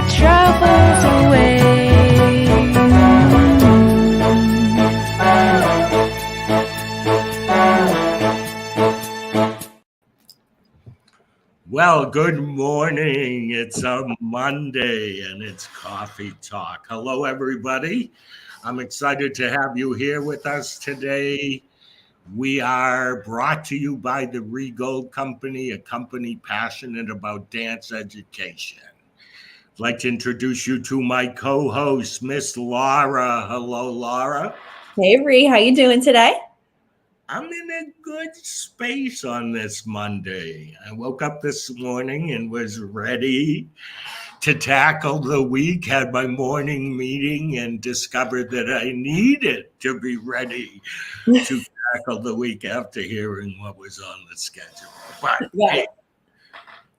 my troubles away. Well, good morning. It's a Monday and it's Coffee Talk. Hello, everybody. I'm excited to have you here with us today. We are brought to you by the Rhee Company, a company passionate about dance education. I'd like to introduce you to my co-host, Miss Laura. Hello, Laura. Hey, Rhee. How you doing today? I'm in a good space on this Monday. I woke up this morning and was ready to tackle the week, had my morning meeting and discovered that I needed to be ready to tackle the week after hearing what was on the schedule. But hey,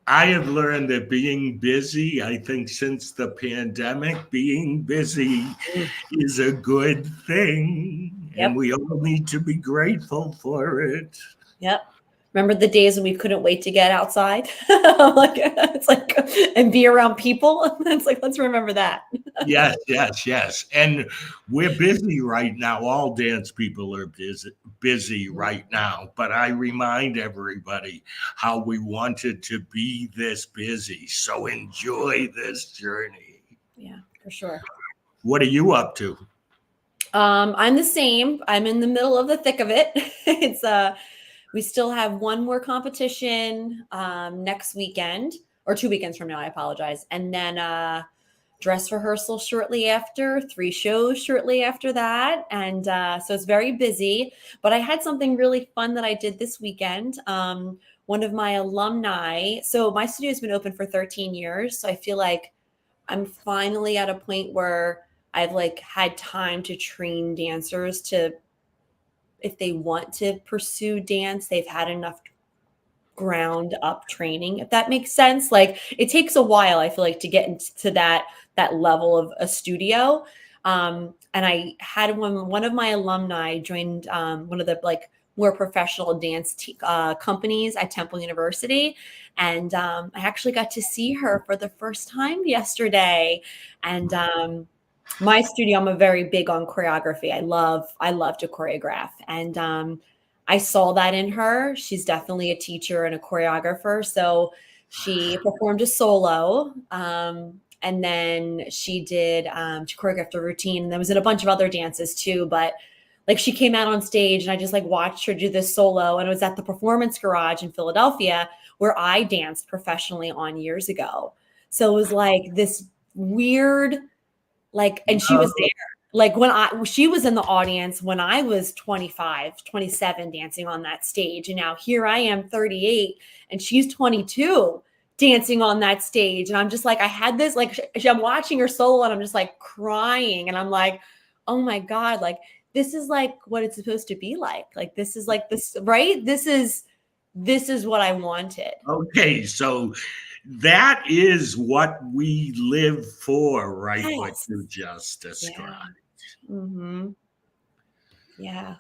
I have learned that being busy, I think since the pandemic, being busy is a good thing. Yep. And we all need to be grateful for it. Yep. Remember the days when we couldn't wait to get outside? And be around people. It's like, let's remember that. Yes. And we're busy right now. All dance people are busy right now. But I remind everybody how we wanted to be this busy. So enjoy this journey. Yeah, for sure. What are you up to? I'm the same. I'm in the middle of the thick of it. We still have one more competition next weekend, or 2 weekends from now, I apologize. And then dress rehearsal shortly after, 3 shows shortly after that. And so it's very busy. But I had something really fun that I did this weekend. One of my alumni, so my studio has been open for 13 years. So I feel like I'm finally at a point where I've had time to train dancers to, if they want to pursue dance, they've had enough ground up training, if that makes sense. It takes a while, I feel like, to get into that level of a studio. And I had one of my alumni joined one of the more professional dance companies at Temple University. And I actually got to see her for the first time yesterday. And my studio, I'm a very big on choreography. I love to choreograph. And I saw that in her. She's definitely a teacher and a choreographer. So she performed a solo. And then she choreographed a routine. And there was in a bunch of other dances too. But she came out on stage and I just watched her do this solo. And it was at the Performance Garage in Philadelphia where I danced professionally on years ago. So it was this weird, and she was there. She was in the audience when I was 25, 27 dancing on that stage. And now here I am 38 and she's 22 dancing on that stage. And I'm just I had this, I'm watching her solo and I'm just crying. And I'm like, oh my God, this is what it's supposed to be like. This is this, right? This is what I wanted. Okay. So that is what we live for, right? Yes. What you just described. Yeah. Mm-hmm. Yeah.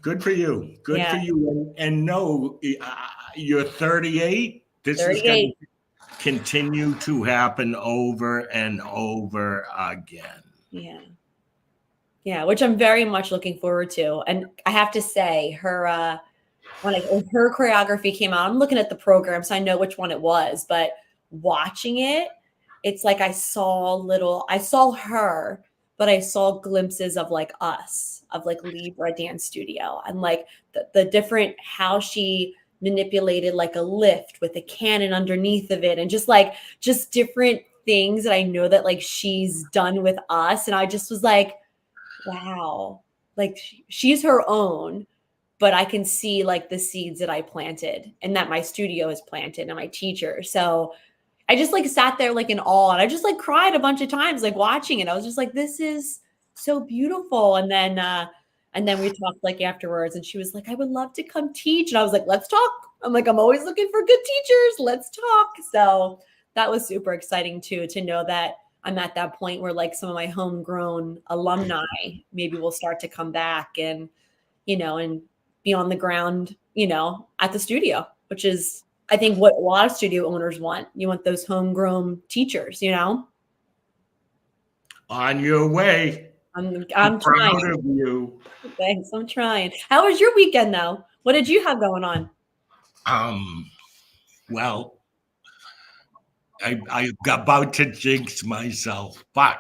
Good for you. Good for you. And no, you're 38. This 38. Is going to continue to happen over and over again. Yeah. Yeah, which I'm very much looking forward to. And I have to say, her when her choreography came out, I'm looking at the program, so I know which one it was. But watching it, it's I saw her, but I saw glimpses of us, of Libra Dance Studio, and the different, how she manipulated a lift with a cannon underneath of it, and just different things that I know that she's done with us. And I just was wow, she's her own, but I can see the seeds that I planted and that my studio has planted and my teacher. So I just sat there in awe, and I just cried a bunch of times watching it. I was just this is so beautiful. And then we talked afterwards, and she was I would love to come teach. And I was let's talk. I'm I'm always looking for good teachers. Let's talk. So that was super exciting too, to know that I'm at that point where some of my homegrown alumni maybe will start to come back and, and be on the ground, at the studio, which is, I think, what a lot of studio owners want. You want those homegrown teachers, On your way. I'm Proud trying. of you. Thanks. I'm trying. How was your weekend though? What did you have going on? Well, I'm about to jinx myself, but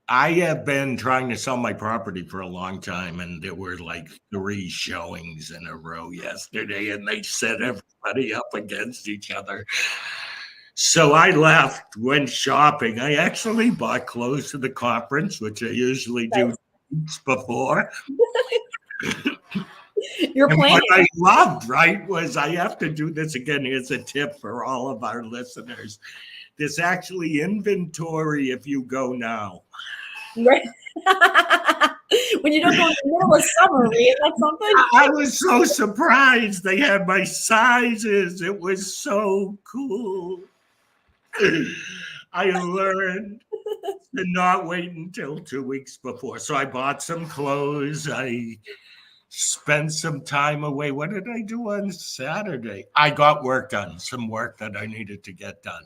I have been trying to sell my property for a long time, and there were like 3 showings in a row yesterday, and they set everybody up against each other. So I left, went shopping. I actually bought clothes to the conference, which I usually do weeks before. You're And planning. what I loved, right, was I have to do this again. Here's a tip for all of our listeners. There's actually inventory if you go now. Right. When you don't go in the middle of summer, Rhee, is that something? I was so surprised. They had my sizes. It was so cool. I learned to not wait until 2 weeks before. So I bought some clothes. I spent some time away. What did I do on Saturday? I got work done, some work that I needed to get done.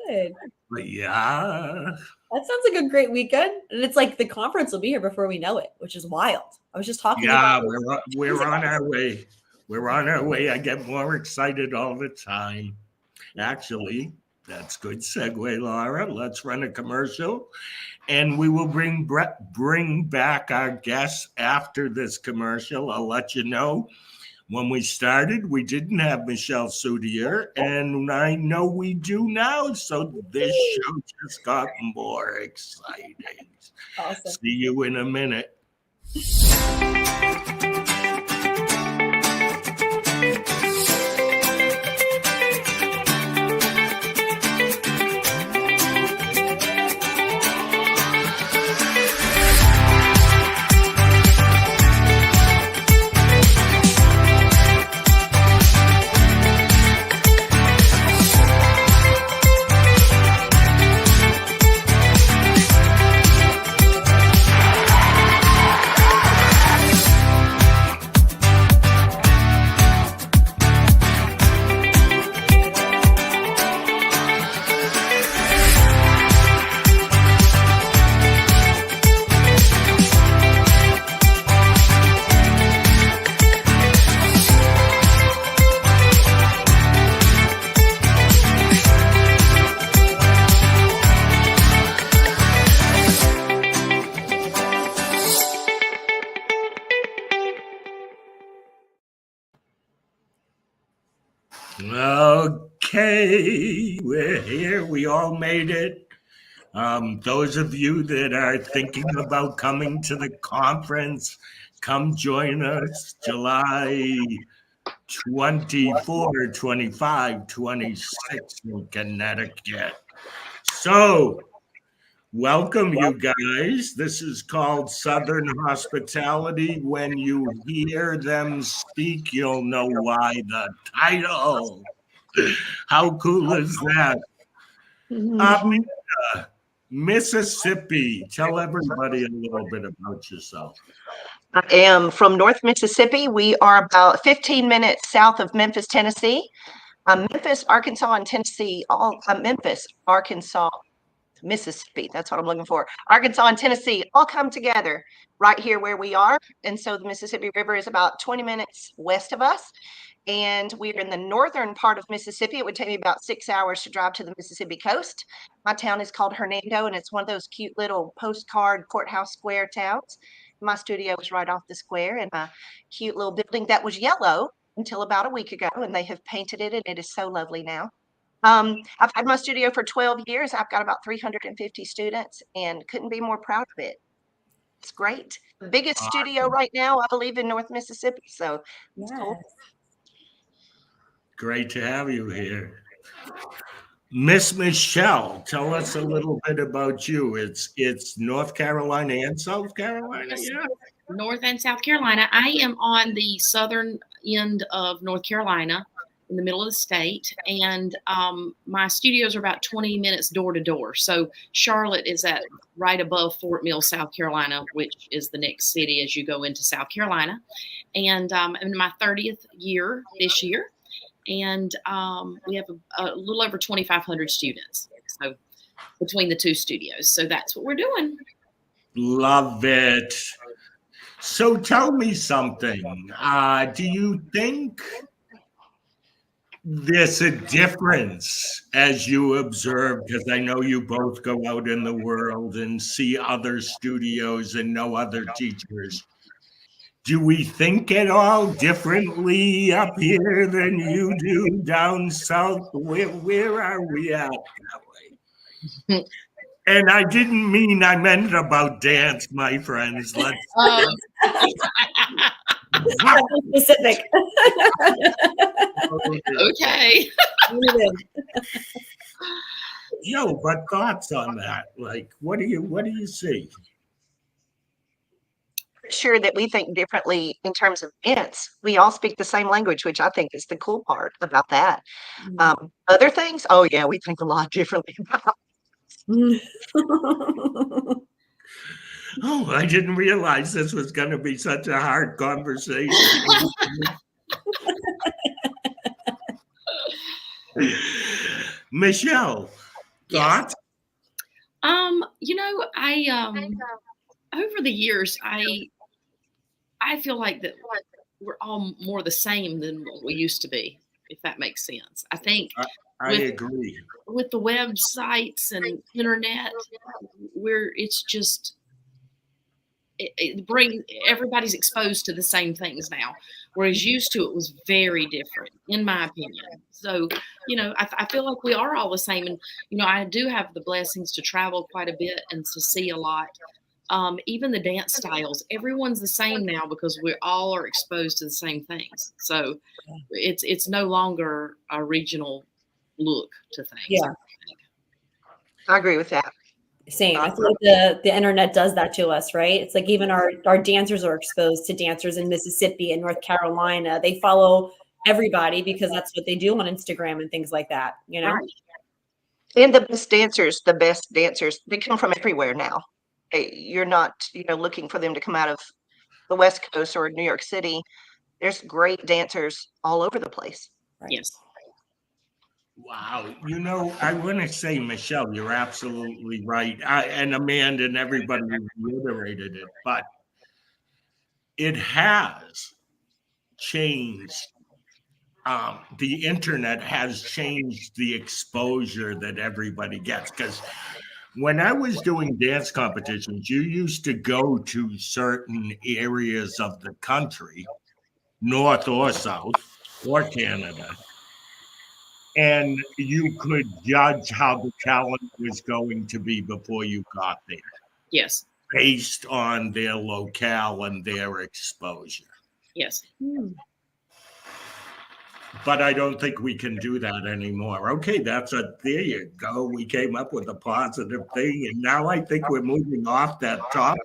Good. But yeah. That sounds like a great weekend. And it's like the conference will be here before we know it, which is wild. I was just talking Yeah, about we're on our way. We're on our way. I get more excited all the time. Actually, that's good segue, Laura. Let's run a commercial, and we will bring back our guests after this commercial. I'll let you know. When we started, we didn't have Michelle Soudier, and I know we do now. So this show just got more exciting. Awesome. See you in a minute. Okay, we're here. We all made it. Those of you that are thinking about coming to the conference, come join us July 24, 25, 26 in Connecticut. So, welcome, you guys. This is called Southern Hospitality. When you hear them speak, you'll know why the title. How cool is that? Mississippi. Tell everybody a little bit about yourself. I am from North Mississippi. We are about 15 minutes south of Memphis, Tennessee. Memphis, Arkansas, and Tennessee, Memphis, Arkansas, Mississippi, that's what I'm looking for. Arkansas and Tennessee all come together right here where we are. And so the Mississippi River is about 20 minutes west of us. And we're in the northern part of Mississippi. It would take me about 6 hours to drive to the Mississippi coast. My town is called Hernando, and it's one of those cute little postcard courthouse square towns. My studio is right off the square in a cute little building that was yellow until about a week ago, and they have painted it, and it is so lovely now. I've had my studio for 12 years. I've got about 350 students and couldn't be more proud of it. It's great. The biggest studio right now, I believe, in North Mississippi. So it's cool. Great to have you here. Miss Michelle, tell us a little bit about you. It's North Carolina and South Carolina, Yes, yeah? North and South Carolina. I am on the southern end of North Carolina, in the middle of the state, and my studios are about 20 minutes door to door. So Charlotte is at right above Fort Mill, South Carolina, which is the next city as you go into South Carolina. And I'm in my 30th year this year, and we have a little over 2,500 students. So between the two studios. So that's what we're doing. Love it. So tell me something. Do you think there's a difference as you observe? Because I know you both go out in the world and see other studios and know other teachers. Do we think at all differently up here than you do down south? Where are we at that way? And I didn't mean I meant about dance, my friends. Let's Specific. Okay. No, but thoughts on that? Like, what do you see? Sure that we think differently in terms of dance. We all speak the same language, which I think is the cool part about that. Other things, oh yeah, we think a lot differently about. Oh, I didn't realize this was going to be such a hard conversation. Michelle, thoughts? I over the years, I feel like that we're all more the same than what we used to be, if that makes sense. I think I agree. With the websites and internet, it's just it brings everybody's exposed to the same things now, whereas used to it was very different, in my opinion. So, I feel like we are all the same, and I do have the blessings to travel quite a bit and to see a lot. Even the dance styles, everyone's the same now because we all are exposed to the same things. So it's no longer a regional look to things. Yeah, I agree with that. same. I feel like the internet does that to us, right? It's like even our dancers are exposed to dancers in Mississippi and North Carolina. They follow everybody because that's what they do on Instagram and things like that, Right. And the best dancers, they come from everywhere now. You're not, looking for them to come out of the West Coast or New York City. There's great dancers all over the place. Right. Yes. Wow. I want to say, Michelle, you're absolutely right. And Amanda and everybody reiterated it, but it has changed. The internet has changed the exposure that everybody gets. Because when I was doing dance competitions, you used to go to certain areas of the country, north or south, or Canada, and you could judge how the talent was going to be before you got there. Yes. Based on their locale and their exposure. Yes. But I don't think we can do that anymore. Okay, there you go. We came up with a positive thing, and now I think we're moving off that topic.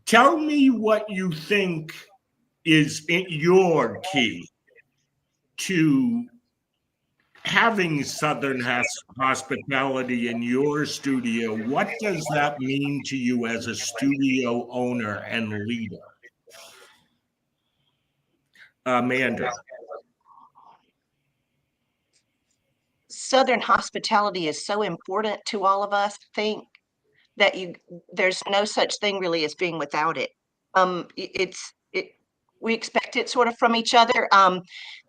Tell me what you think is your key to having Southern hospitality in your studio. What does that mean to you as a studio owner and leader? Amanda. Southern hospitality is so important to all of us. I think that there's no such thing really as being without it. We expect it sort of from each other.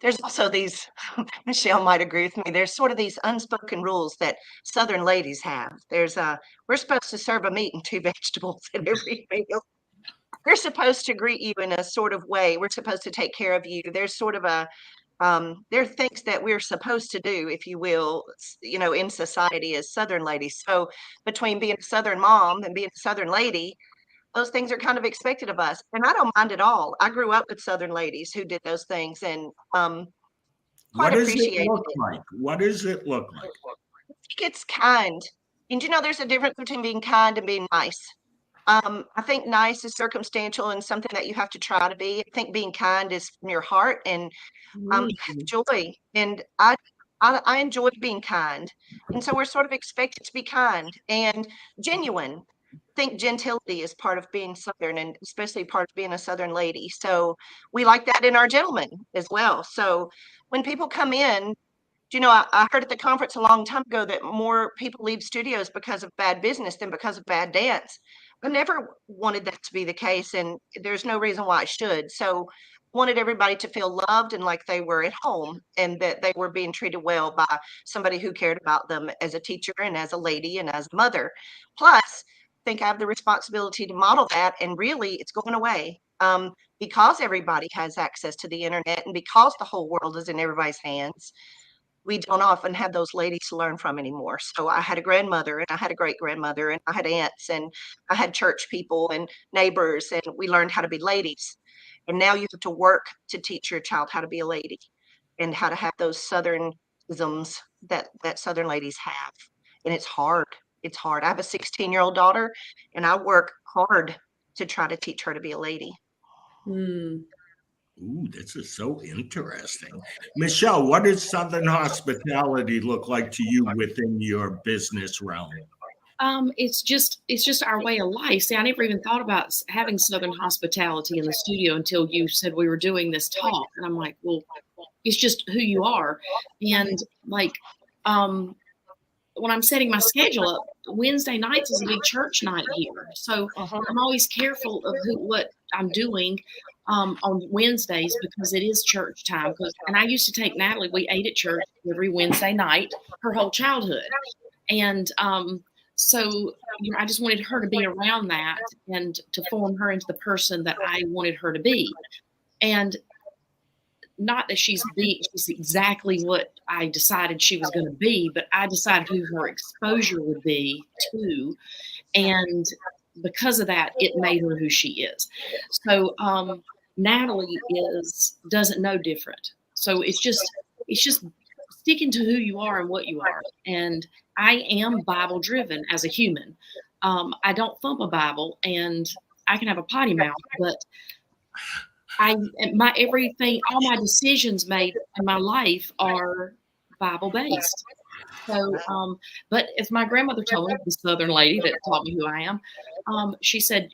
There's also these, Michelle might agree with me, there's sort of these unspoken rules that Southern ladies have. We're supposed to serve a meat and 2 vegetables at every meal. We're supposed to greet you in a sort of way. We're supposed to take care of you. There's sort of there are things that we're supposed to do, if you will, in society as Southern ladies. So between being a Southern mom and being a Southern lady, those things are kind of expected of us. And I don't mind at all. I grew up with Southern ladies who did those things and quite appreciated it. What does it look like? I think it's kind. And there's a difference between being kind and being nice. I think nice is circumstantial and something that you have to try to be. I think being kind is from your heart and joy. And I enjoy being kind. And so we're sort of expected to be kind and genuine. think gentility is part of being Southern, and especially part of being a Southern lady. So we like that in our gentlemen as well. So when people come in, I heard at the conference a long time ago that more people leave studios because of bad business than because of bad dance. I never wanted that to be the case, and there's no reason why I should. So wanted everybody to feel loved and like they were at home, and that they were being treated well by somebody who cared about them as a teacher and as a lady and as a mother. Plus, I think I have the responsibility to model that, and really it's going away. Because everybody has access to the internet and because the whole world is in everybody's hands, we don't often have those ladies to learn from anymore. So I had a grandmother, and I had a great grandmother, and I had aunts, and I had church people and neighbors, and we learned how to be ladies. And now you have to work to teach your child how to be a lady and how to have those Southern isms that Southern ladies have. And it's hard. It's hard. I have a 16-year-old daughter, and I work hard to try to teach her to be a lady. Ooh, this is so interesting. Michelle, what does Southern hospitality look like to you within your business realm? It's just our way of life. See, I never even thought about having Southern hospitality in the studio until you said we were doing this talk, and I'm like, well, it's just who you are. And like, when I'm setting my schedule up, Wednesday nights is a big church night here, so I'm always careful of what I'm doing on Wednesdays because it is church time. And I used to take Natalie. We ate at church every Wednesday night her whole childhood, and so I just wanted her to be around that and to form her into the person that I wanted her to be. And not that she's exactly what I decided she was going to be, but I decided who her exposure would be too. And because of that, it made her who she is. So Natalie doesn't know different. So it's just sticking to who you are and what you are. And I am Bible driven as a human. I don't thump a Bible, and I can have a potty mouth, but all my decisions made in my life are Bible based. So, but if my grandmother told me, the Southern lady that taught me who I am, she said,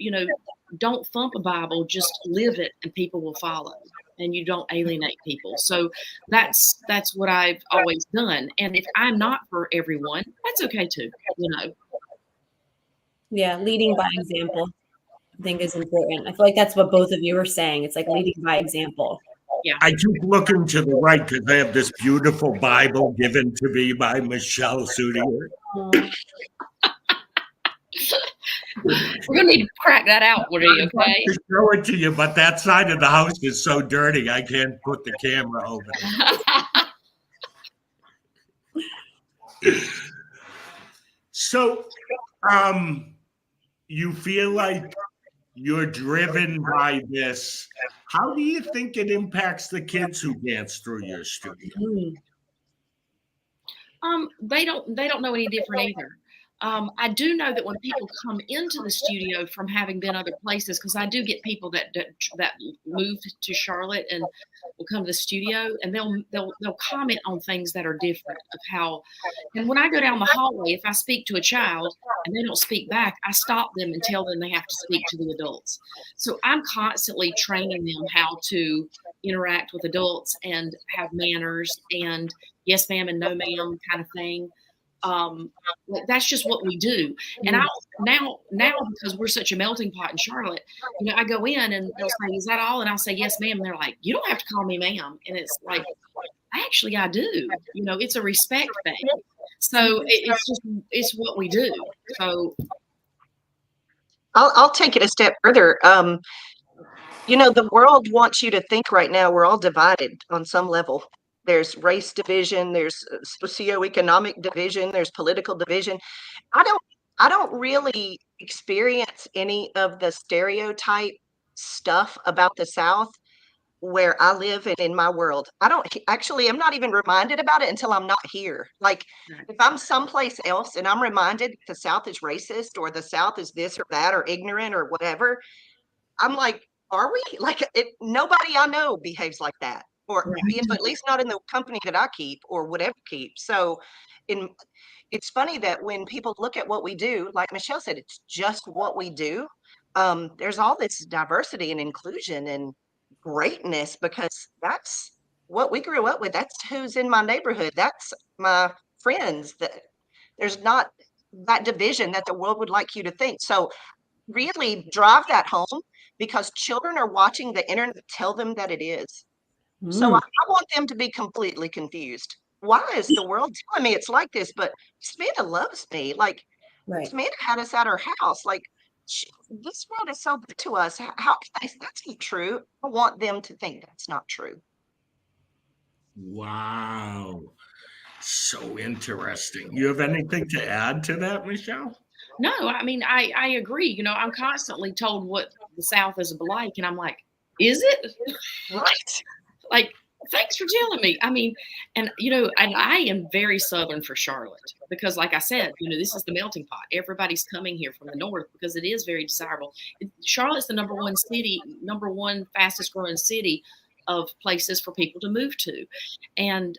don't thump a Bible, just live it, and people will follow, and you don't alienate people. So that's what I've always done. And if I'm not for everyone, that's okay too, Yeah, leading by example, I think, is important. I feel like that's what both of you are saying. It's like leading by example. Yeah. I keep looking to the right because I have this beautiful Bible given to me by Michelle Sudier. We're gonna need to crack that out, Rhee, okay? To show it to you, but that side of the house is so dirty I can't put the camera over it. So, you feel like you're driven by this. How do you think it impacts the kids who dance through your studio? They don't know any different either. I do know that when people come into the studio from having been other places, because I do get people that move to Charlotte and will come to the studio, and they'll comment on things that are different of how. And when I go down the hallway, if I speak to a child and they don't speak back, I stop them and tell them they have to speak to the adults. So I'm constantly training them how to interact with adults and have manners and yes ma'am and no ma'am kind of thing. That's just what we do. And now because we're such a melting pot in Charlotte, I go in and they'll say, "Is that all?" And I'll say, "Yes, ma'am." And they're like, "You don't have to call me ma'am." And it's like, actually, I do. It's a respect thing. So it's what we do. So I'll take it a step further. The world wants you to think right now we're all divided on some level. There's race division, there's socioeconomic division, there's political division. I don't really experience any of the stereotype stuff about the South where I live and in my world. I'm not even reminded about it until I'm not here. Like if I'm someplace else and I'm reminded the South is racist or the South is this or that or ignorant or whatever, I'm like, are we? Like nobody I know behaves like that. or Right. at least not in the company that I keep or whatever keep. So it's funny that when people look at what we do, like Michelle said, it's just what we do. There's all this diversity and inclusion and greatness because that's what we grew up with. That's who's in my neighborhood. That's my friends. That there's not that division that the world would like you to think. So really drive that home because children are watching the internet tell them that it is. So Mm, I want them to be completely confused. Why is the world telling me it's like this? But Samantha loves me. Like right. Samantha had us at her house. Like this world is so good to us. How that's not true. I want them to think that's not true. Wow. So interesting. You have anything to add to that, Michelle? No, I mean, I agree. I'm constantly told what the South is like, and I'm like, is it? Right. Like, thanks for telling me. I mean, and I am very Southern for Charlotte because, like I said, this is the melting pot. Everybody's coming here from the north because it is very desirable. Charlotte's the number one fastest growing city of places for people to move to, and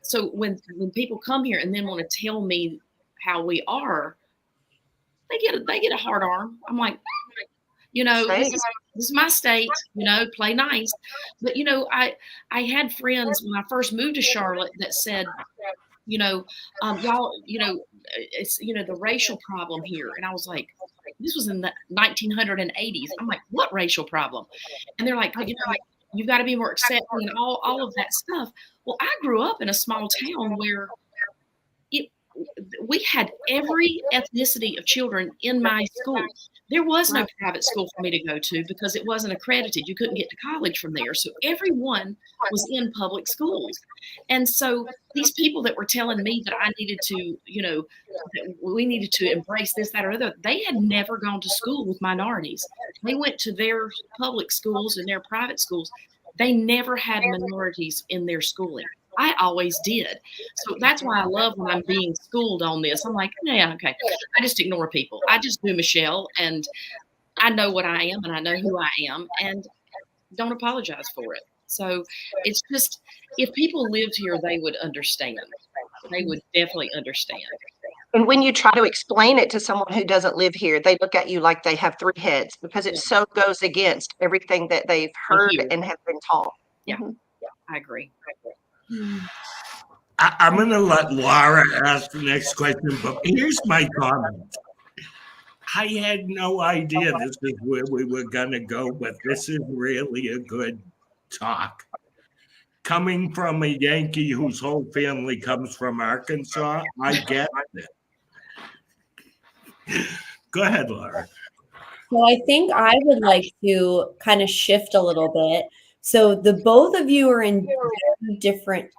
so when people come here and then want to tell me how we are, they get a hard arm. I'm like, Same. this is my state, play nice. But I had friends when I first moved to Charlotte that said, y'all, it's the racial problem here. And I was like, this was in the 1980s. I'm like, what racial problem? And they're like, you've got to be more accepting and all of that stuff. Well, I grew up in a small town where we had every ethnicity of children in my school. There was no private school for me to go to because it wasn't accredited. You couldn't get to college from there. So everyone was in public schools. And so these people that were telling me that I needed to, that we needed to embrace this, that, or other, they had never gone to school with minorities. They went to their public schools and their private schools. They never had minorities in their schooling. I always did. So that's why I love when I'm being schooled on this. I'm like, yeah, okay. I just ignore people. I just do Michelle, and I know what I am, and I know who I am, and don't apologize for it. So it's just, if people lived here, they would understand. They would definitely understand. And when you try to explain it to someone who doesn't live here, they look at you like they have three heads because it so goes against everything that they've heard and have been taught. Yeah, I agree. I'm going to let Laura ask the next question, but here's my comment. I had no idea this is where we were going to go, but this is really a good talk. Coming from a Yankee whose whole family comes from Arkansas, I get it. Go ahead, Laura. So I think I would like to kind of shift a little bit. So the both of you are in very different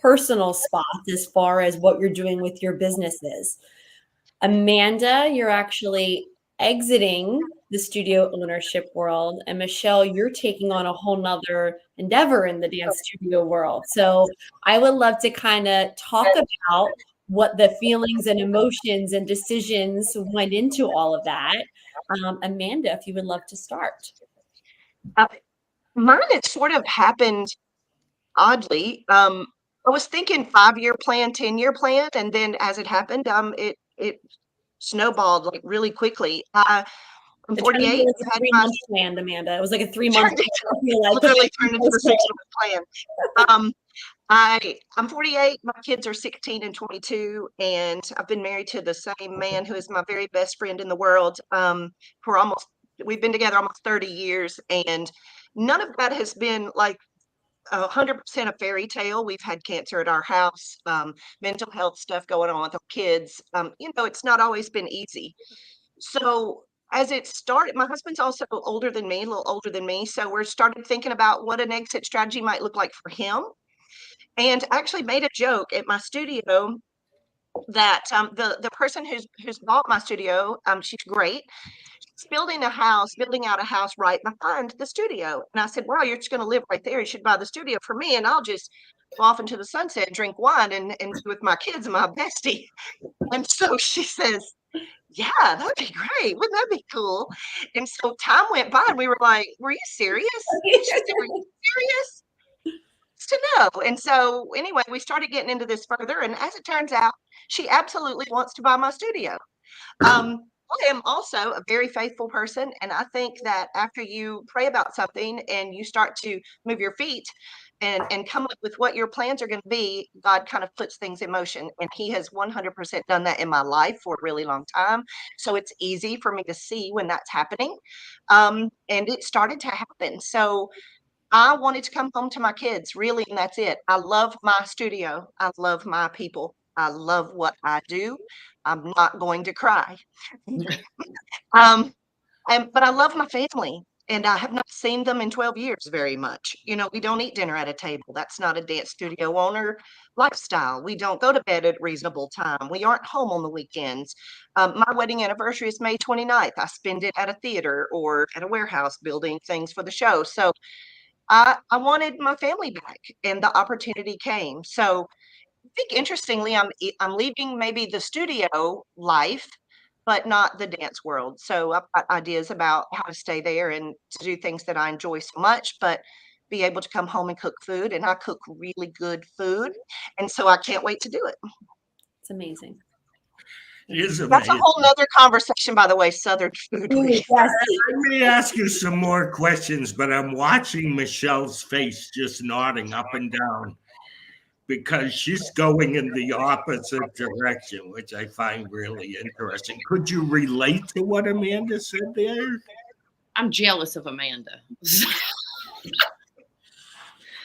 personal spots as far as what you're doing with your businesses. Amanda, you're actually exiting the studio ownership world, and Michelle, you're taking on a whole nother endeavor in the dance studio world. So I would love to kind of talk about what the feelings and emotions and decisions went into all of that. Amanda, if you would love to start. Mine, it sort of happened oddly. I was thinking 5-year plan, 10-year plan, and then as it happened, it snowballed like really quickly. I'm 48. It was a 3-month plan, Amanda. It was like a 3-month plan. Literally turned into a 6-month plan. I'm 48. My kids are 16 and 22, and I've been married to the same man who is my very best friend in the world we've been together almost 30 years, and none of that has been like 100% a fairy tale. We've had cancer at our house, mental health stuff going on with our kids. It's not always been easy. So as it started, my husband's also older than me, a little older than me. So we're started thinking about what an exit strategy might look like for him. And actually made a joke at my studio that the person who's bought my studio, she's great. She's building out a house right behind the studio. And I said, wow, you're just going to live right there. You should buy the studio for me, and I'll just go off into the sunset, drink wine, and be with my kids and my bestie. And so she says, yeah, that'd be great. Wouldn't that be cool? And so time went by, and we were like, were you serious? She said, were you serious? wants to know. And so anyway, we started getting into this further. And as it turns out, she absolutely wants to buy my studio. I am also a very faithful person. And I think that after you pray about something and you start to move your feet and come up with what your plans are going to be, God kind of puts things in motion. And He has 100% done that in my life for a really long time. So it's easy for me to see when that's happening. And it started to happen. So I wanted to come home to my kids, really, and that's it. I love my studio. I love my people. I love what I do. I'm not going to cry. Um, but I love my family, and I have not seen them in 12 years very much. You know, we don't eat dinner at a table. That's not a dance studio owner lifestyle. We don't go to bed at a reasonable time. We aren't home on the weekends. My wedding anniversary is May 29th. I spend it at a theater or at a warehouse building things for the show. So I wanted my family back, and the opportunity came. So I think interestingly, I'm leaving maybe the studio life, but not the dance world. So I've got ideas about how to stay there and to do things that I enjoy so much, but be able to come home and cook food. And I cook really good food, and so I can't wait to do it. It's amazing. It is That's a amazing. whole nother conversation, by the way. Southern food. Ooh, Rhee. yes. I may ask you some more questions, but I'm watching Michelle's face just nodding up and down because she's going in the opposite direction, which I find really interesting. Could you relate to what Amanda said there? I'm jealous of Amanda.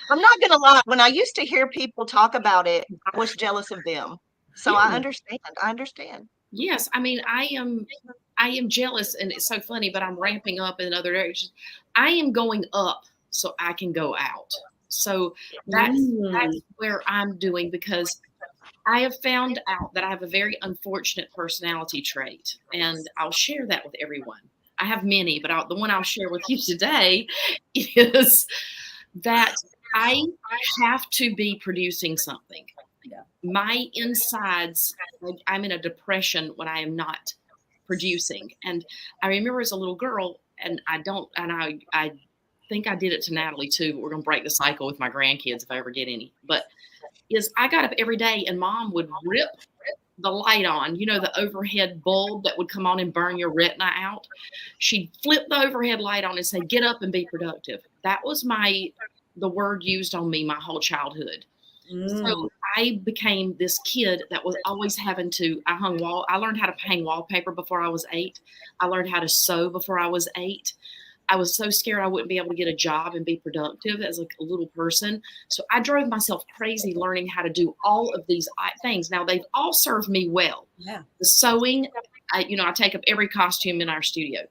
I'm not going to lie. When I used to hear people talk about it, I was jealous of them. So I understand. I understand. Yes, I mean, I am jealous, and it's so funny, but I'm ramping up in other directions. I am going up so I can go out. So that's where I'm doing, because I have found out that I have a very unfortunate personality trait, and I'll share that with everyone. I have many, but the one I'll share with you today is that I have to be producing something. Yeah. My insides, I'm in a depression when I am not producing. And I remember as a little girl, and I think I did it to Natalie too, but we're going to break the cycle with my grandkids if I ever get any. But I got up every day and Mom would rip the light on, the overhead bulb that would come on and burn your retina out. She'd flip the overhead light on and say, get up and be productive. That was the word used on me my whole childhood. So I became this kid that was always having to, I learned how to hang wallpaper before I was 8. I learned how to sew before I was 8. I was so scared I wouldn't be able to get a job and be productive as a little person. So I drove myself crazy learning how to do all of these things. Now, they've all served me well. Yeah. The sewing, I take up every costume in our studio.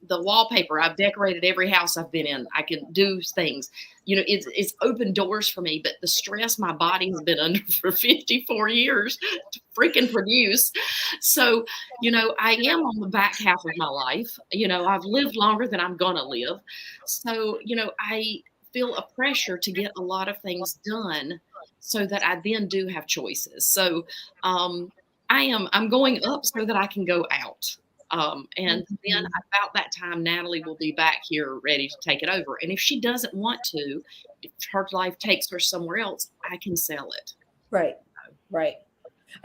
The wallpaper, I've decorated every house I've been in. I can do things. It's opened doors for me, but the stress my body has been under for 54 years to freaking produce. So, I am on the back half of my life. I've lived longer than I'm going to live. So, I feel a pressure to get a lot of things done so that I then do have choices. So, I'm going up so that I can go out. And then about that time, Natalie will be back here ready to take it over. And if she doesn't want to, if her life takes her somewhere else, I can sell it. Right. Right.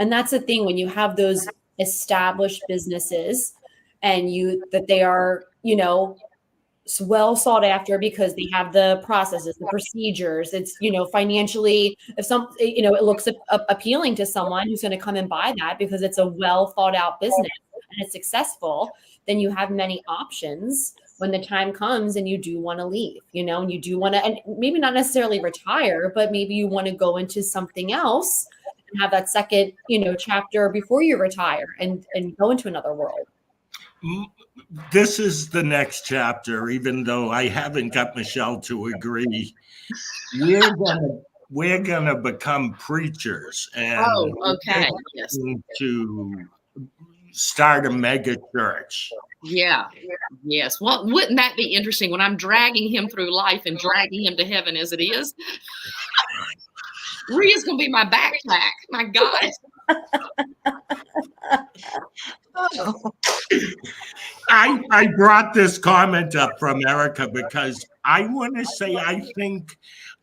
And that's the thing, when you have those established businesses and that they are, well sought after because they have the processes, the procedures. It's, financially, if it looks appealing to someone who's going to come and buy that because it's a well thought out business and it's successful, then you have many options when the time comes and you do want to leave, and you do want to, and maybe not necessarily retire, but maybe you want to go into something else and have that second, chapter before you retire and go into another world. This is the next chapter, even though I haven't got Michelle to agree. We're gonna become preachers and Yes. to start a mega church. Yeah. Yes. Well, wouldn't that be interesting when I'm dragging him through life and dragging him to heaven as it is? Rhee is going to be my backpack. My God. I brought this comment up from Erica because I want to say I think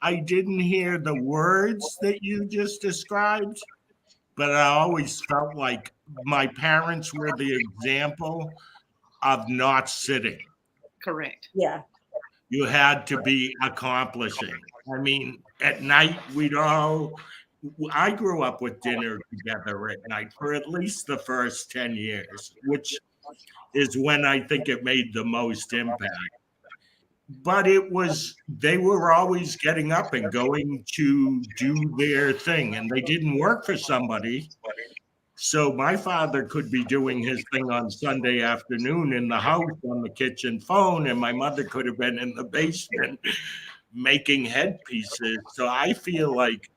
I didn't hear the words that you just described, but I always felt like my parents were the example of not sitting. Correct. Yeah. You had to be accomplishing. I mean, at night, I grew up with dinner together at night for at least the first 10 years, which is when I think it made the most impact. But they were always getting up and going to do their thing, and they didn't work for somebody. So my father could be doing his thing on Sunday afternoon in the house on the kitchen phone, and my mother could have been in the basement making headpieces. So I feel like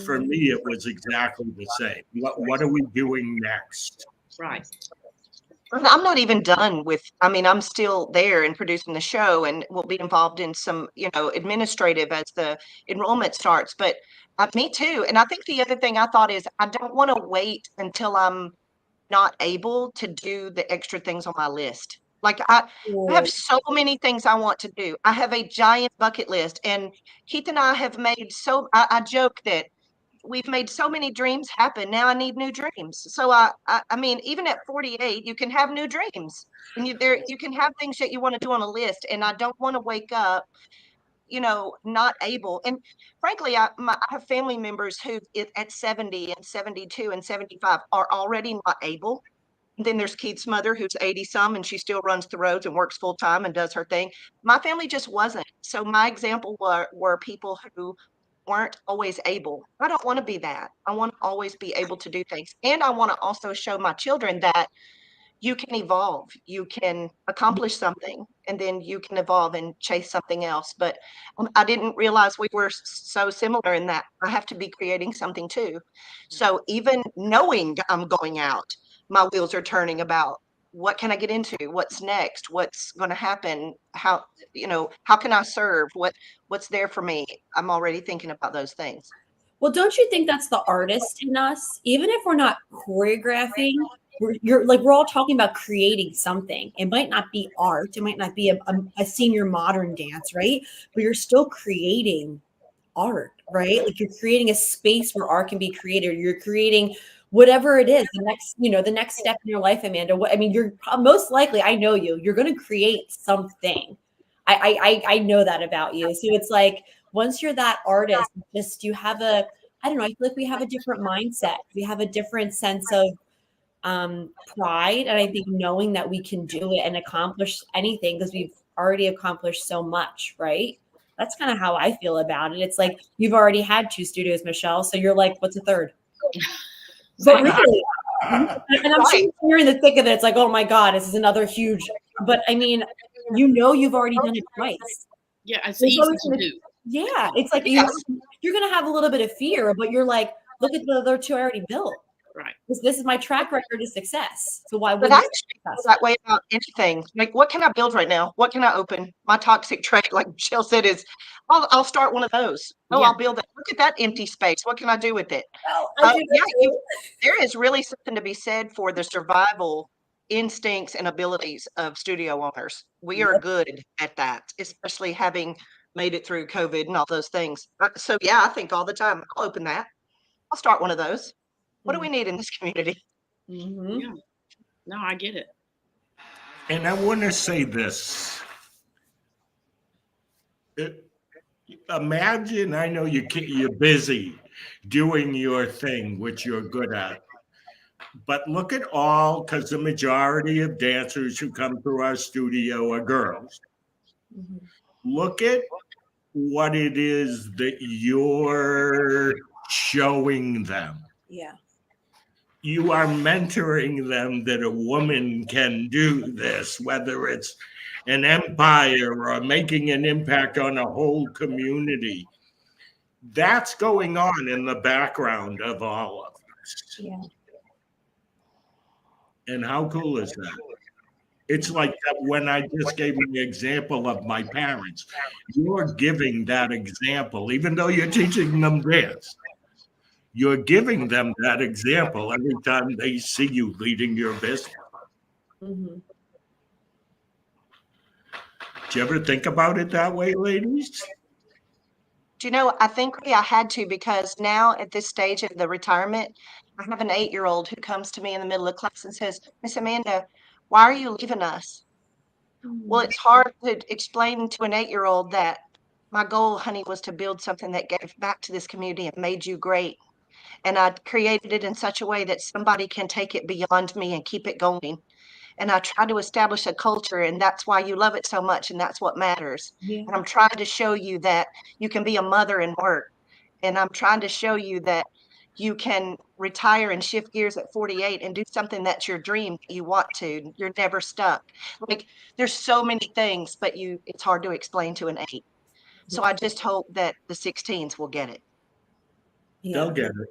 for me, it was exactly the same. What are we doing next? Right. I'm not even done with, I mean, I'm still there and producing the show and will be involved in some, administrative as the enrollment starts. But me too. And I think the other thing I thought is I don't want to wait until I'm not able to do the extra things on my list. Like I have so many things I want to do. I have a giant bucket list, and Keith and I have made I joke that we've made so many dreams happen. Now I need new dreams. So I mean, even at 48, you can have new dreams, and you can have things that you want to do on a list. And I don't want to wake up, not able. And frankly, I have family members who at 70 and 72 and 75 are already not able. And then there's Keith's mother, who's 80 some, and she still runs the roads and works full time and does her thing. My family just wasn't. So my example were people who weren't always able. I don't want to be that. I want to always be able to do things. And I want to also show my children that you can evolve, you can accomplish something, and then you can evolve and chase something else. But I didn't realize we were so similar in that I have to be creating something too. So even knowing I'm going out, my wheels are turning about what can I get into? What's next? What's going to happen? How can I serve? What's there for me? I'm already thinking about those things. Well, don't you think that's the artist in us? Even if we're not choreographing, we're all talking about creating something. It might not be art. It might not be a senior modern dance, right? But you're still creating art, right? Like you're creating a space where art can be created. You're creating whatever it is, the next step in your life, Amanda. You're most likely, I know you're going to create something. I know that about you. So it's like, once you're that artist, just, you have I don't know, I feel like we have a different mindset. We have a different sense of pride. And I think knowing that we can do it and accomplish anything because we've already accomplished so much, right? That's kind of how I feel about it. It's like, you've already had 2 studios, Michelle. So you're like, what's a third? But really, and I'm sure you're in the thick of it. It's like, oh my God, this is another huge, but I mean, you've already done it twice. Yeah, it's easy to do. Yeah, it's like you're going to have a little bit of fear, but you're like, look at the other 2 I already built. Right. This is my track record of success. So why But wouldn't I feel that way about anything. Like, what can I build right now? What can I open? My toxic trait, like Michelle said, is I'll start one of those. Oh, yeah. I'll build it. Look at that empty space. What can I do with it? Well, there is really something to be said for the survival instincts and abilities of studio owners. We are good at that, especially having made it through COVID and all those things. So yeah, I think all the time, I'll open that. I'll start one of those. What do we need in this community? Mm-hmm. Yeah. No, I get it. And I want to say this. Imagine, I know you're busy doing your thing, which you're good at. But look at because the majority of dancers who come through our studio are girls. Mm-hmm. Look at what it is that you're showing them. Yeah. You are mentoring them that a woman can do this, whether it's an empire or making an impact on a whole community. That's going on in the background of all of this. Yeah. And how cool is that? It's like that when I just gave you the example of my parents. You're giving that example, even though you're teaching them dance. You're giving them that example every time they see you leading your business. Mm-hmm. Do you ever think about it that way, ladies? Do you know, I think I had to, because now at this stage of the retirement, I have an 8-year-old who comes to me in the middle of class and says, Miss Amanda, why are you leaving us? Well, it's hard to explain to an 8-year-old that my goal, honey, was to build something that gave back to this community and made you great. And I created it in such a way that somebody can take it beyond me and keep it going. And I try to establish a culture, and that's why you love it so much, and that's what matters. Yeah. And I'm trying to show you that you can be a mother and work. And I'm trying to show you that you can retire and shift gears at 48 and do something that's your dream that you want to. You're never stuck. Like, there's so many things, but it's hard to explain to an 8. So I just hope that the 16s will get it. They'll get it.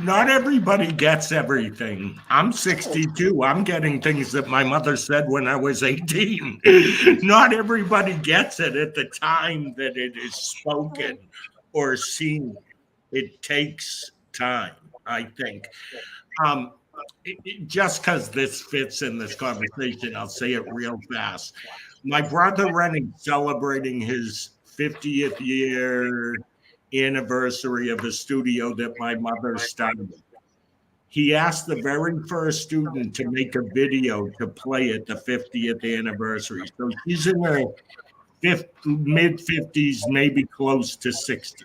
Not everybody gets everything. I'm 62. I'm getting things that my mother said when I was 18. Not everybody gets it at the time that it is spoken or seen. It takes time, I think. Just because this fits in this conversation, I'll say it real fast. My brother Rennie, celebrating his 50th year anniversary of a studio that my mother started. He asked the very first student to make a video to play at the 50th anniversary. So she's in her mid 50s, maybe close to 60.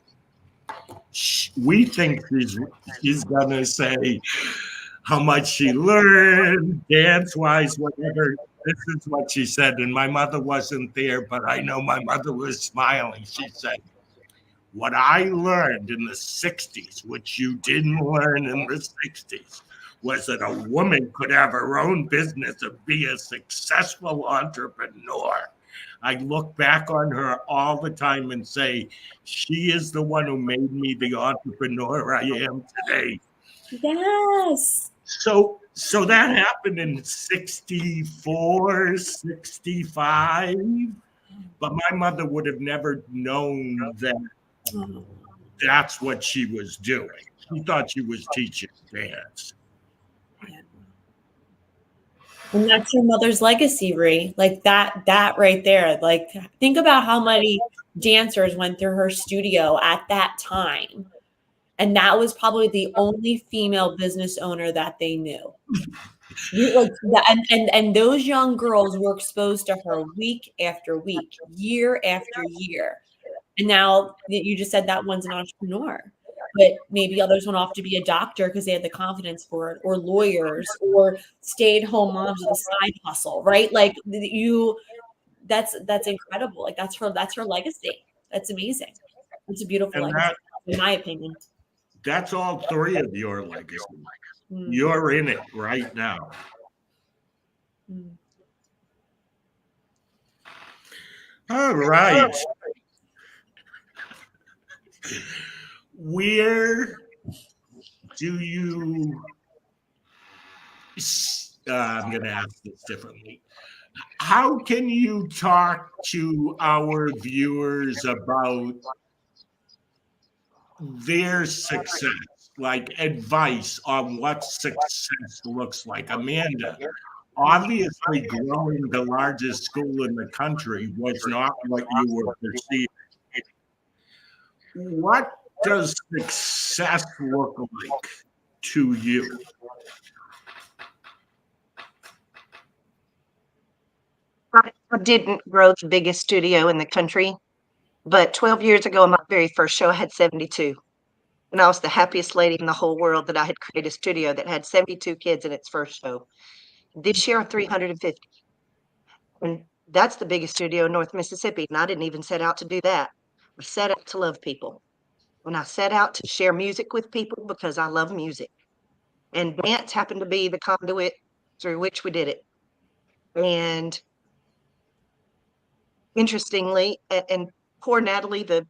We think she's going to say how much she learned, dance-wise, whatever. This is what she said. And my mother wasn't there, but I know my mother was smiling. She said, what I learned in the 60s, which you didn't learn in the 60s, was that a woman could have her own business and be a successful entrepreneur. I look back on her all the time and say, she is the one who made me the entrepreneur I am today. Yes. So that happened in 64, 65, but my mother would have never known that that's what she was doing. She thought she was teaching dance. And that's your mother's legacy, Rhee. Like that right there. Like, think about how many dancers went through her studio at that time. And that was probably the only female business owner that they knew. And those young girls were exposed to her week after week, year after year. And now you just said that one's an entrepreneur, but maybe others went off to be a doctor because they had the confidence for it, or lawyers, or stay-at-home moms with a side hustle, right? Like that's incredible. Like that's her legacy. That's amazing. It's a beautiful legacy, in my opinion. That's all 3 of your legacy. You're in it right now. All right. Where do you, I'm going to ask this differently. How can you talk to our viewers about their success, like advice on what success looks like? Amanda, obviously growing the largest school in the country was not what you were perceiving. What does success look like to you? I didn't grow the biggest studio in the country, but 12 years ago on my very first show, I had 72. And I was the happiest lady in the whole world that I had created a studio that had 72 kids in its first show. This year, 350. And that's the biggest studio in North Mississippi. And I didn't even set out to do that. I set out to love people. When I set out to share music with people because I love music. And dance happened to be the conduit through which we did it. And interestingly, and poor Natalie, the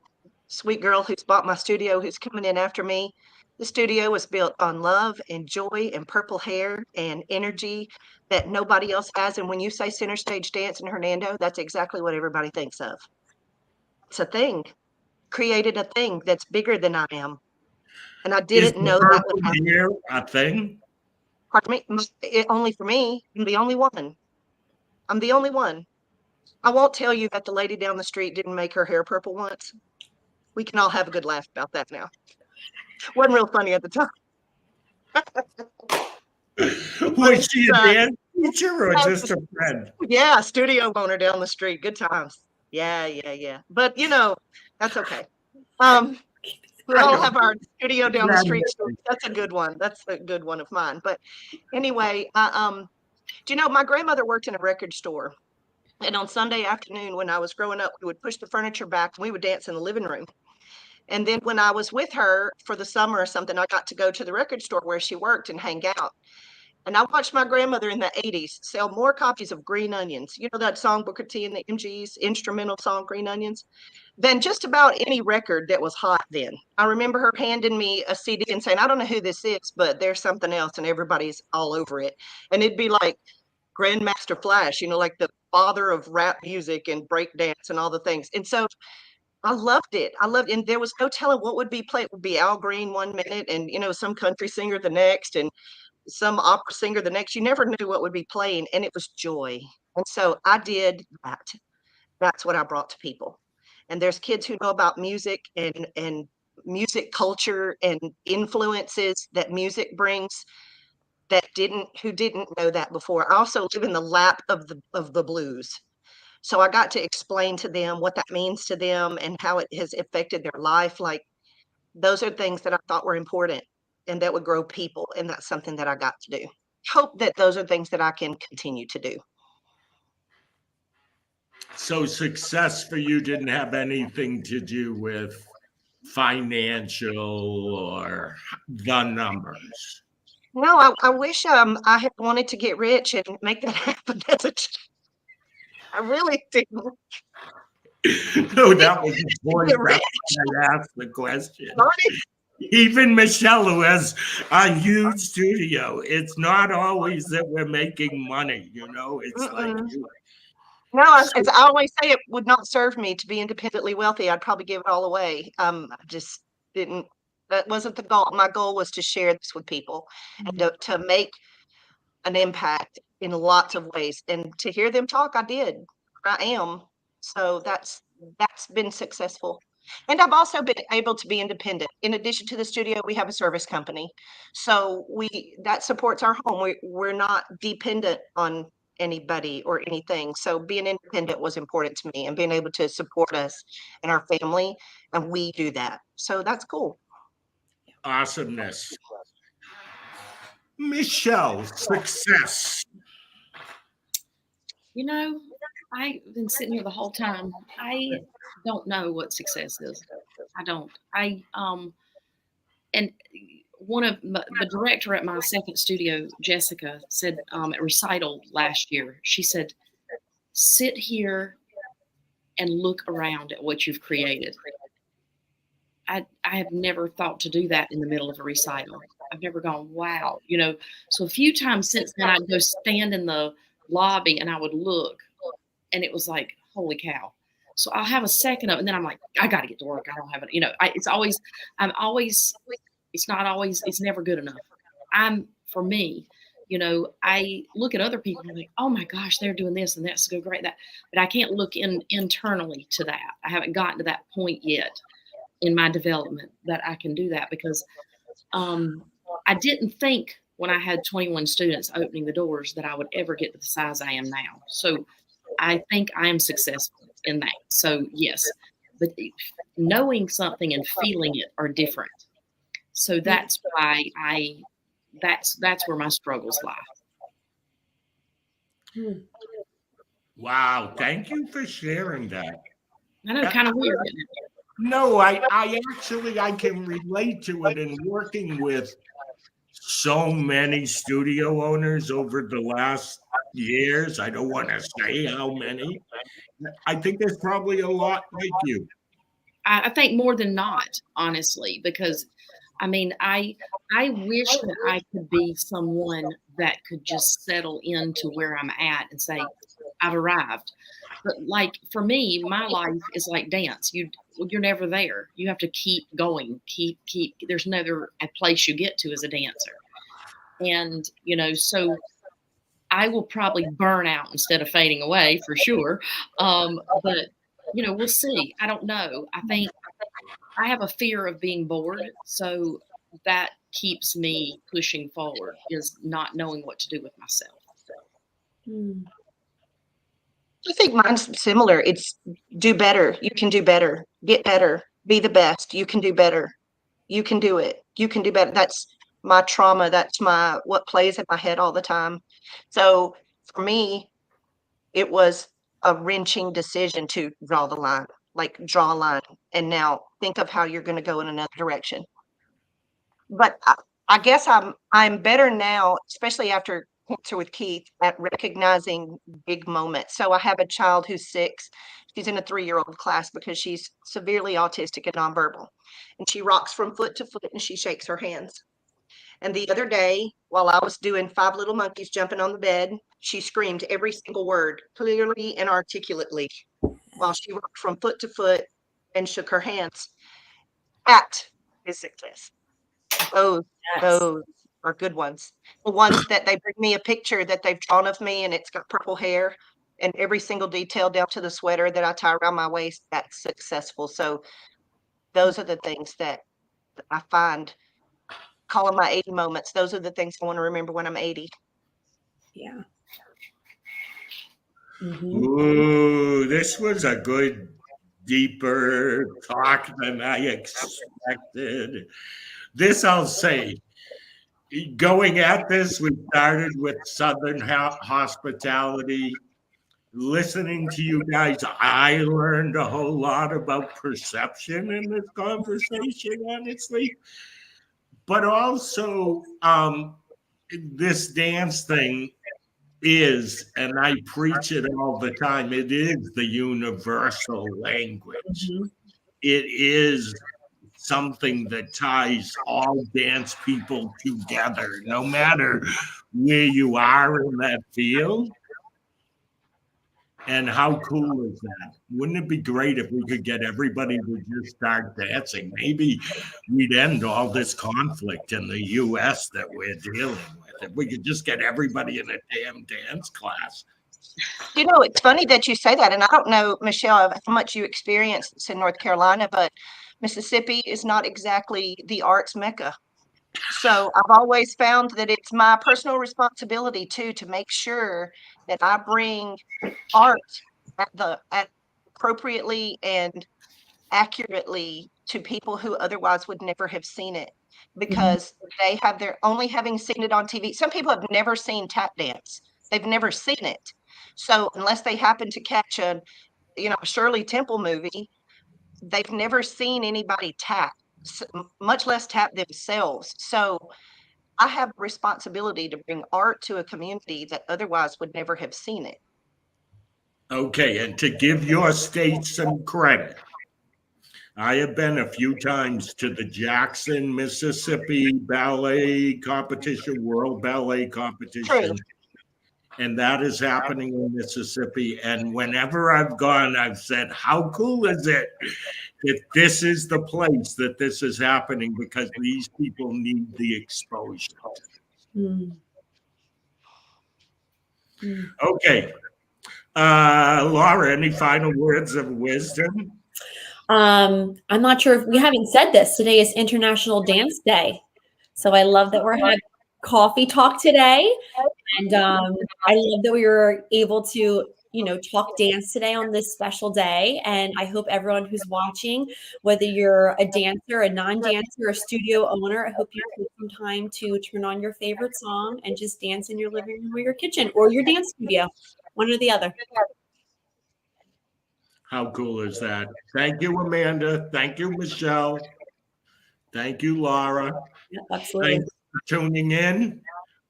sweet girl who's bought my studio, who's coming in after me, the studio was built on love and joy and purple hair and energy that nobody else has. And when you say center stage dance in Hernando, that's exactly what everybody thinks of. It's a thing. Created a thing that's bigger than I am. And I didn't know that would happen. Here, a thing? Pardon me? Only for me. I'm the only one. I'm the only one. I won't tell you that the lady down the street didn't make her hair purple once. We can all have a good laugh about that now. Wasn't real funny at the time. Was she a dance teacher or just a friend? Yeah, studio owner down the street. Good times. Yeah. But that's okay. We all have our studio down the street. So that's a good one. That's a good one of mine. But anyway, do you know my grandmother worked in a record store, and on Sunday afternoon when I was growing up, we would push the furniture back and we would dance in the living room. And then when I was with her for the summer or something, I got to go to the record store where she worked and hang out. And I watched my grandmother in the 80s sell more copies of Green Onions. You know that song, Booker T and the MGs, instrumental song, Green Onions, than just about any record that was hot then. I remember her handing me a CD and saying, I don't know who this is, but there's something else, and everybody's all over it. And it'd be like Grandmaster Flash, like the father of rap music and breakdance and all the things. And so I loved it. And there was no telling what would be played. It would be Al Green one minute and, some country singer the next and some opera singer the next. You never knew what would be playing, and it was joy. And so I did that. That's what I brought to people. And there's kids who know about music and music culture and influences that music brings who didn't know that before. I also live in the lap of the blues. So I got to explain to them what that means to them and how it has affected their life. Like, those are things that I thought were important and that would grow people. And that's something that I got to do. Hope that those are things that I can continue to do. So success for you didn't have anything to do with financial or the numbers. No, I wish I had wanted to get rich and make that happen as a child. I really didn't. No, that was the point. I asked the question. Even Michelle, who has a huge studio, it's not always that we're making money, it's like you. No, as I always say, it would not serve me to be independently wealthy. I'd probably give it all away. I just didn't. That wasn't the goal. My goal was to share this with people and to make an impact in lots of ways. And to hear them talk, I did. I am. So that's been successful. And I've also been able to be independent. In addition to the studio, we have a service company. So that supports our home. We're not dependent on anybody or anything. So being independent was important to me and being able to support us and our family. And we do that. So that's cool. Awesomeness. Michelle, success. I've been sitting here the whole time. I don't know what success is. I don't. And one of the director at my second studio, Jessica, said at recital last year, she said, sit here and look around at what you've created. I have never thought to do that in the middle of a recital. I've never gone, wow. So a few times since then, I'd go stand in the lobby and I would look, and it was like, holy cow. So I'll have a second of it, and then I'm like, I got to get to work. I don't have it. It's never good enough. For me, I look at other people and I'm like, oh my gosh, they're doing this and that's so great. But I can't look internally to that. I haven't gotten to that point yet in my development that I can do that, because I didn't think when I had 21 students opening the doors that I would ever get to the size I am now. So I think I am successful in that. So yes, but knowing something and feeling it are different. So that's why that's where my struggles lie. Wow, thank you for sharing that. I know, kind of weird, isn't it? No, I can relate to it in working with so many studio owners over the last years. I don't want to say how many. I think there's probably a lot like you. I think more than not, honestly, because I wish that I could be someone that could just settle into where I'm at and say, I've arrived. But like for me, my life is like dance. You're never there. You have to keep going, keep. There's never a place you get to as a dancer. And, so I will probably burn out instead of fading away for sure. But, we'll see. I don't know. I think I have a fear of being bored, so that keeps me pushing forward, is not knowing what to do with myself. Hmm. I think mine's similar. It's do better. You can do better. Get better. Be the best. You can do better. You can do it. You can do better. That's my trauma. That's my what plays in my head all the time. So for me, it was a wrenching decision to draw the line, like draw a line. And now think of how you're going to go in another direction. But I guess I'm better now, especially after Cancer with Keith, at recognizing big moments. So I have a child who's 6. She's in a 3-year-old class because she's severely autistic and nonverbal. And she rocks from foot to foot and she shakes her hands. And the other day, while I was doing 5 little monkeys jumping on the bed, she screamed every single word clearly and articulately while she rocked from foot to foot and shook her hands at physicist. Those Yes. those are good ones. The ones that they bring me a picture that they've drawn of me and it's got purple hair and every single detail down to the sweater that I tie around my waist, that's successful. So those are the things that I find calling my 80 moments. Those are the things I want to remember when I'm 80. Yeah. Mhm. Ooh, this was a good, deeper talk than I expected. This I'll say. Going at this, we started with Southern hospitality. Listening to you guys, I learned a whole lot about perception in this conversation, honestly. But also, this dance thing is, and I preach it all the time, it is the universal language. Mhm. It is something that ties all dance people together, no matter where you are in that field. And how cool is that? Wouldn't it be great if we could get everybody to just start dancing? Maybe we'd end all this conflict in the US that we're dealing with. If we could just get everybody in a damn dance class. You know, it's funny that you say that. And I don't know, Michelle, how much you experienced this in North Carolina, but Mississippi is not exactly the arts mecca. So I've always found that it's my personal responsibility too to make sure that I bring art at appropriately and accurately to people who otherwise would never have seen it because they have their only having seen it on TV. Some people have never seen tap dance. They've never seen it. So unless they happen to catch a Shirley Temple movie, they've never seen anybody tap, much less tap themselves. So I have a responsibility to bring art to a community that otherwise would never have seen it. Okay, and to give your state some credit, I have been a few times to the Jackson, Mississippi ballet competition, world ballet True. competition, and that is happening in Mississippi. And whenever I've gone, I've said, how cool is it that this is the place that this is happening because these people need the exposure. Mm. Mm. Okay. Laura, any final words of wisdom? I'm not sure if we haven't said this. Today is International Dance Day. So I love that we're having coffee talk today. And I love that we were able to, talk dance today on this special day. And I hope everyone who's watching, whether you're a dancer, a non-dancer, a studio owner, I hope you take some time to turn on your favorite song and just dance in your living room or your kitchen or your dance studio, one or the other. How cool is that? Thank you, Amanda. Thank you, Michelle. Thank you, Laura. Yep, absolutely. Thanks for tuning in.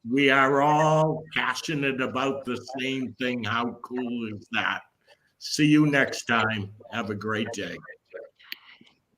We are all passionate about the same thing. How cool is that? See you next time. Have a great day.